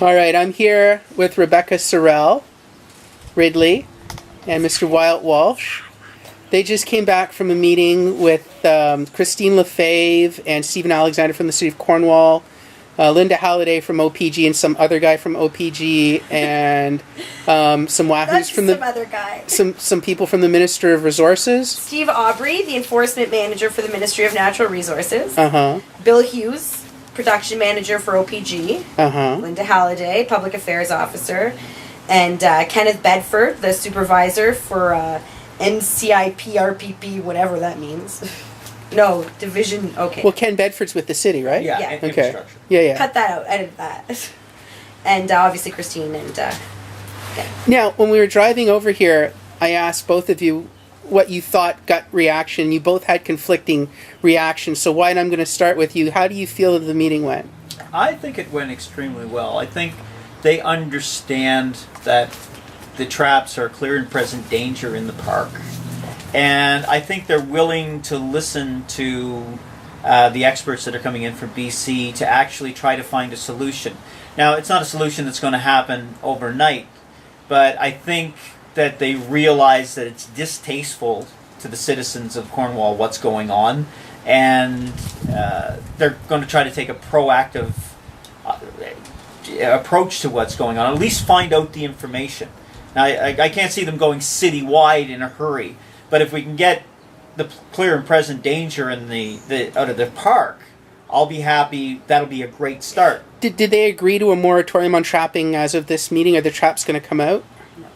All right, I'm here with Rebecca Sorrell, Ridley, and Mr. Wyatt Walsh. They just came back from a meeting with Christine Lefebvre and Stephen Alexander from the city of Cornwall, Linda Halliday from OPG, and some other guy from OPG, and some wahoos from some other guy. Some people from the Minister of Resources. Steve Aubrey, the enforcement manager for the Ministry of Natural Resources. Uh-huh. Bill Hughes, production manager for OPG. Uh-huh. Linda Halliday, public affairs officer. And Kenneth Bedford, the supervisor for NCIPRPP, whatever that means. No, division, okay. Well, Ken Bedford's with the city, right? Yeah. And Okay. infrastructure. Yeah. Cut that out, edit that. And obviously Christine and... yeah. Now, when we were driving over here, I asked both of you what you thought gut reaction. You both had conflicting reactions. So Wyatt, I'm going to start with you. How do you feel that the meeting went? I think it went extremely well. I think they understand that the traps are a clear and present danger in the park. And I think they're willing to listen to the experts that are coming in from BC to actually try to find a solution. Now, it's not a solution that's going to happen overnight, but I think that they realize that it's distasteful to the citizens of Cornwall what's going on, and they're going to try to take a proactive approach to what's going on, at least find out the information. Now, I can't see them going citywide in a hurry, but if we can get the clear and present danger in the out of the park, I'll be happy. That'll be a great start. Did they agree to a moratorium on trapping as of this meeting? Are the traps going to come out?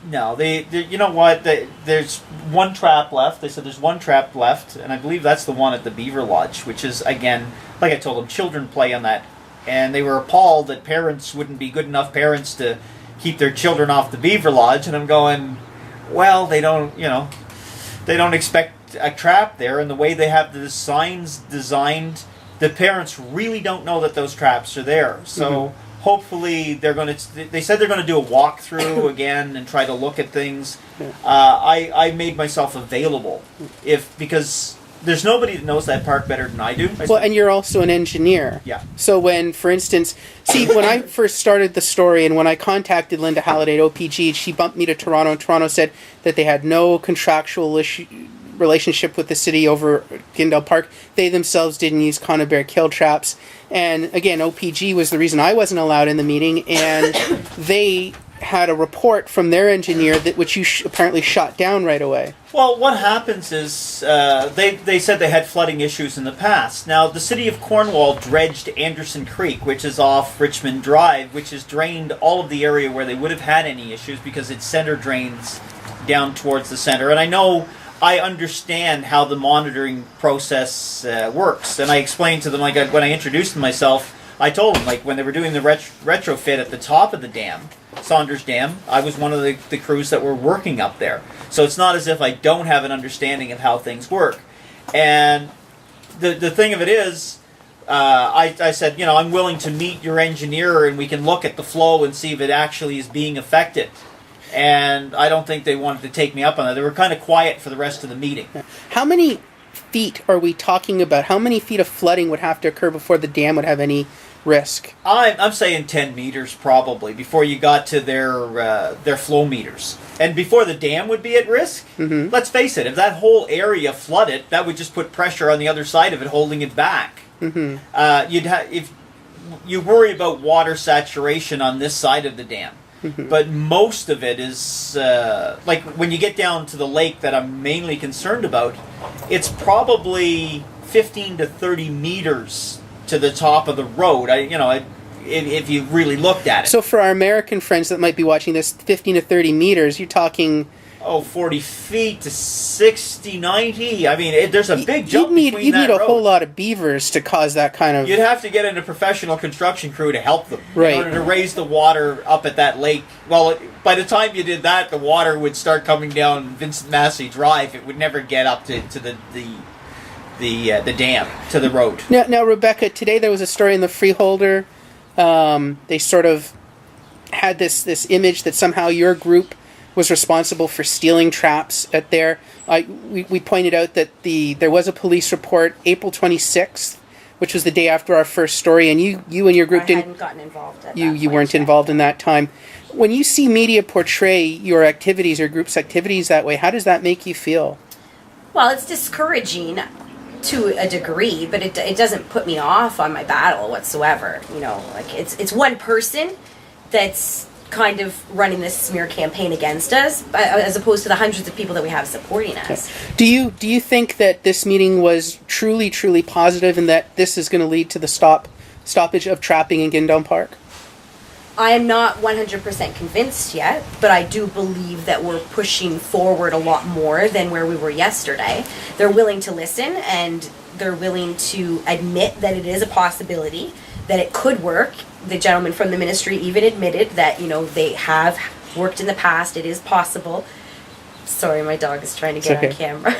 No, they you know what? There's one trap left. They said there's one trap left, and I believe that's the one at the Beaver Lodge, which is, again, like I told them, children play on that. And they were appalled that parents wouldn't be good enough parents to keep their children off the Beaver Lodge. And I'm going, well, they don't expect a trap there, and the way they have the signs designed, the parents really don't know that those traps are there. So hopefully they said they're going to do a walkthrough again and try to look at things. I made myself available because there's nobody that knows that park better than I do. Well, and you're also an engineer. Yeah. So when, for instance, when I first started the story and when I contacted Linda Halliday at OPG, she bumped me to Toronto, and Toronto said that they had no contractual relationship with the city over Gindale Park. They themselves didn't use conibear kill traps. And again, OPG was the reason I wasn't allowed in the meeting, and they had a report from their engineer which you apparently shot down right away. Well, what happens is they said they had flooding issues in the past. Now, the city of Cornwall dredged Anderson Creek, which is off Richmond Drive, which has drained all of the area where they would have had any issues because it center drains down towards the center. And I understand how the monitoring process works. And I explained to them, when I introduced myself, I told them, when they were doing the retrofit at the top of the dam, Saunders Dam, I was one of the crews that were working up there. So it's not as if I don't have an understanding of how things work. And the thing of it is, I said, I'm willing to meet your engineer and we can look at the flow and see if it actually is being affected. And I don't think they wanted to take me up on that. They were kind of quiet for the rest of the meeting. How many feet are we talking about? How many feet of flooding would have to occur before the dam would have any risk? I'm saying 10 meters probably before you got to their flow meters. And before the dam would be at risk, let's face it, if that whole area flooded, that would just put pressure on the other side of it, holding it back. If you worry about water saturation on this side of the dam. But most of it is, when you get down to the lake that I'm mainly concerned about, it's probably 15 to 30 meters to the top of the road, if you really looked at it. So for our American friends that might be watching this, 15 to 30 meters, you're talking... 40 feet to 60, 90. I mean, there's a big jump between that road. You'd need a whole lot of beavers to cause that kind of... You'd have to get in a professional construction crew to help them. Right. In order to raise the water up at that lake. Well, by the time you did that, the water would start coming down Vincent Massey Drive. It would never get up to the dam, to the road. Now, Rebecca, today there was a story in the Freeholder. They sort of had this image that somehow your group was responsible for stealing traps at there. We pointed out that there was a police report April 26th which was the day after our first story, and you and your group I didn't. hadn't gotten involved at that You point weren't yet. involved in that time. When you see media portray your activities or group's activities that way, how does that make you feel? Well, it's discouraging to a degree, but it doesn't put me off on my battle whatsoever. You know, like it's one person that's kind of running this smear campaign against us, as opposed to the hundreds of people that we have supporting us. Do you think that this meeting was truly positive, and that this is going to lead to the stoppage of trapping in Gindon Park? I am not 100% convinced yet, but I do believe that we're pushing forward a lot more than where we were yesterday. They're willing to listen, and they're willing to admit that it is a possibility, that it could work. The gentleman from the ministry even admitted that, you know, they have worked in the past. It is possible. Sorry, my dog is trying to get on camera.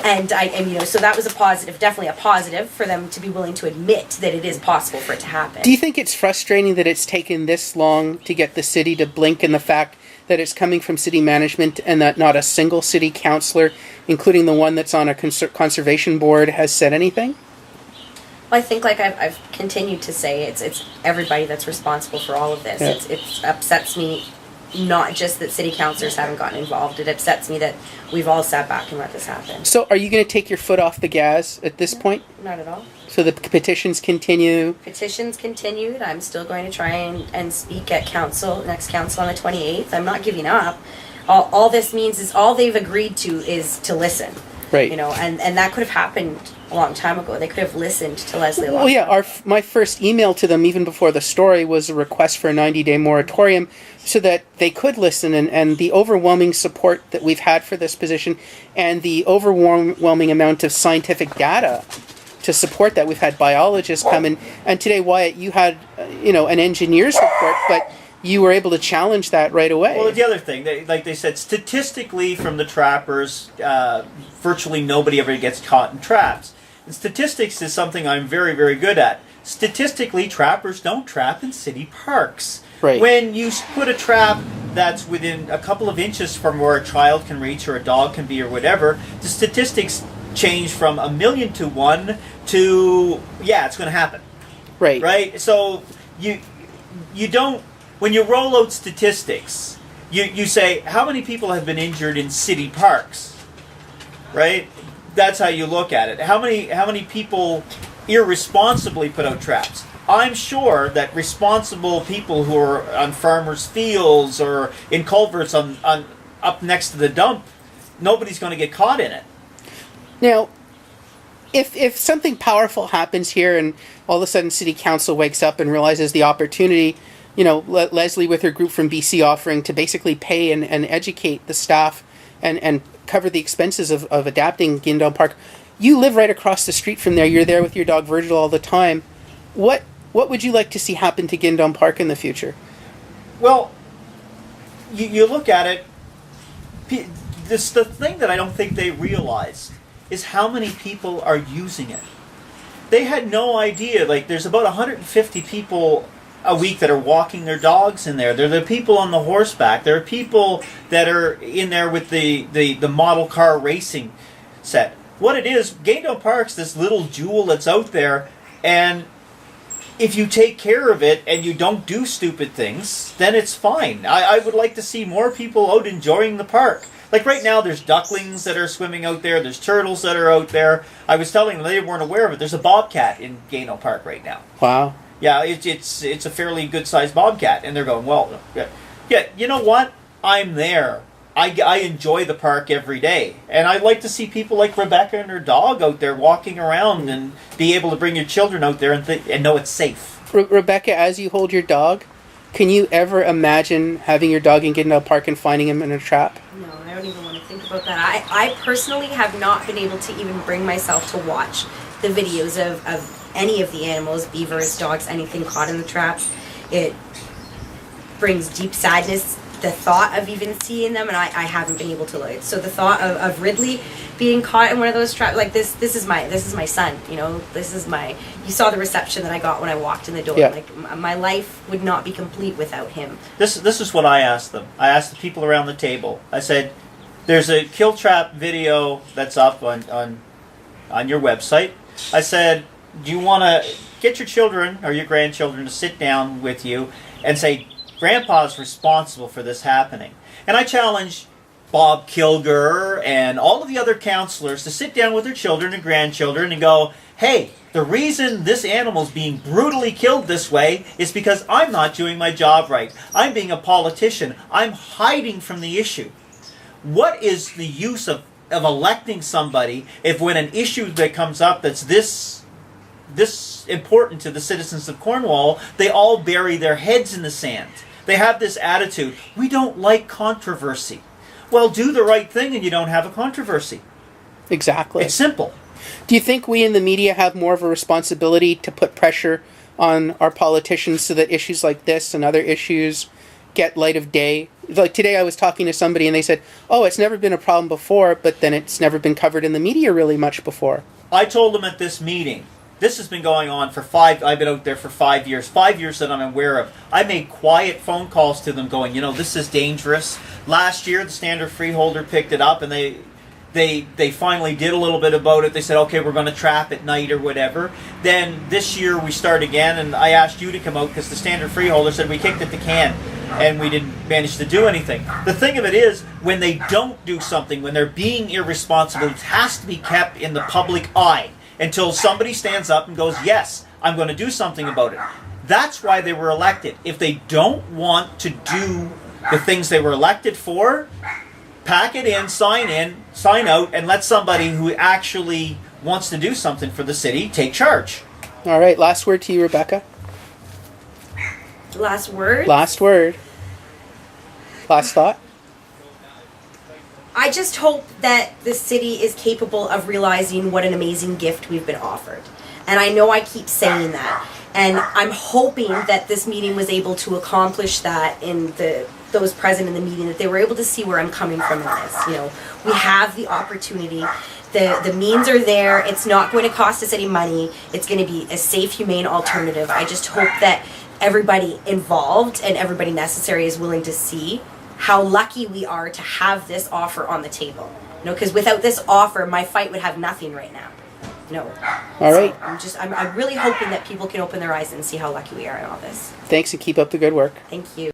And you know, so that was a positive, definitely a positive for them to be willing to admit that it is possible for it to happen. Do you think it's frustrating that it's taken this long to get the city to blink, in the fact that it's coming from city management and that not a single city councillor, including the one that's on a conservation board, has said anything? Well, I think, like I've continued to say, it's everybody that's responsible for all of this. Yeah. It upsets me, not just that city councillors haven't gotten involved. It upsets me that we've all sat back and let this happen. So are you going to take your foot off the gas at this point? Not at all. So the petitions continue? Petitions continued. I'm still going to try and speak at next council on the 28th. I'm not giving up. All this means is all they've agreed to is to listen. Right. You know, and that could have happened a long time ago. They could have listened to Leslie Well, yeah, Longford. my first email to them, even before the story, was a request for a 90-day moratorium so that they could listen, and the overwhelming support that we've had for this position and the overwhelming amount of scientific data to support that. We've had biologists come in, and today, Wyatt, you had an engineer's report, but you were able to challenge that right away. Well, the other thing, like they said, statistically from the trappers, virtually nobody ever gets caught in traps. And statistics is something I'm very, very good at. Statistically, trappers don't trap in city parks. Right. When you put a trap that's within a couple of inches from where a child can reach or a dog can be or whatever, the statistics change from 1,000,000 to 1 to, yeah, it's going to happen. Right. Right? So you don't, when you roll out statistics, you say, how many people have been injured in city parks? Right? That's how you look at it. How many people irresponsibly put out traps? I'm sure that responsible people who are on farmers' fields or in culverts on up next to the dump, nobody's going to get caught in it. Now, if something powerful happens here and all of a sudden City Council wakes up and realizes the opportunity, Leslie with her group from BC offering to basically pay and educate the staff and cover the expenses of adapting Gindon Park. You live right across the street from there. You're there with your dog Virgil all the time. What would you like to see happen to Gindon Park in the future? Well, you look at it, the thing that I don't think they realized is how many people are using it. They had no idea. Like, there's about 150 people a week that are walking their dogs in there. There are the people on the horseback. There are people that are in there with the model car racing set. What it is, Gindon Park's this little jewel that's out there, and if you take care of it and you don't do stupid things, then it's fine. I would like to see more people out enjoying the park. Like right now, there's ducklings that are swimming out there. There's turtles that are out there. I was telling them, they weren't aware of it. There's a bobcat in Gindon Park right now. Wow. Yeah, it's a fairly good-sized bobcat. And they're going, well, yeah, you know what? I'm there. I enjoy the park every day. And I'd like to see people like Rebecca and her dog out there walking around and be able to bring your children out there and know it's safe. Rebecca, as you hold your dog, can you ever imagine having your dog in Gindon Park and finding him in a trap? No, I don't even want to think about that. I personally have not been able to even bring myself to watch the videos of any of the animals, beavers, dogs, anything caught in the traps. It brings deep sadness, the thought of even seeing them, and I haven't been able to look. So the thought of Ridley being caught in one of those traps, like this is my son, you saw the reception that I got when I walked in the door. Yeah. Like, my life would not be complete without him. This is what I asked them. I asked the people around the table. I said, there's a kill trap video that's up on your website. I said, Do you want to get your children or your grandchildren to sit down with you and say, Grandpa's responsible for this happening? And I challenge Bob Kilger and all of the other counselors to sit down with their children and grandchildren and go, hey, the reason this animal's being brutally killed this way is because I'm not doing my job right. I'm being a politician. I'm hiding from the issue. What is the use of electing somebody if when an issue that comes up that's this important to the citizens of Cornwall, they all bury their heads in the sand? They have this attitude, we don't like controversy. Well, do the right thing and you don't have a controversy. Exactly. It's simple. Do you think we in the media have more of a responsibility to put pressure on our politicians so that issues like this and other issues get light of day? Like today I was talking to somebody and they said, oh, it's never been a problem before, but then it's never been covered in the media really much before. I told them at this meeting, this has been going on for I've been out there for 5 years. 5 years that I'm aware of. I made quiet phone calls to them going, this is dangerous. Last year, the Standard Freeholder picked it up and they finally did a little bit about it. They said, okay, we're going to trap at night or whatever. Then this year we start again, and I asked you to come out because the Standard Freeholder said we kicked at the can and we didn't manage to do anything. The thing of it is, when they don't do something, when they're being irresponsible, it has to be kept in the public eye until somebody stands up and goes, yes, I'm going to do something about it. That's why they were elected. If they don't want to do the things they were elected for, pack it in, sign out, and let somebody who actually wants to do something for the city take charge. All right, last word to you, Rebecca. Last word? Last word. Last thought? I just hope that the city is capable of realizing what an amazing gift we've been offered. And I know I keep saying that. And I'm hoping that this meeting was able to accomplish that in those present in the meeting, that they were able to see where I'm coming from in this. We have the opportunity. The means are there. It's not going to cost us any money. It's going to be a safe, humane alternative. I just hope that everybody involved and everybody necessary is willing to see how lucky we are to have this offer on the table. Because without this offer, my fight would have nothing right now. All right. So I'm really hoping that people can open their eyes and see how lucky we are in all this. Thanks and keep up the good work. Thank you.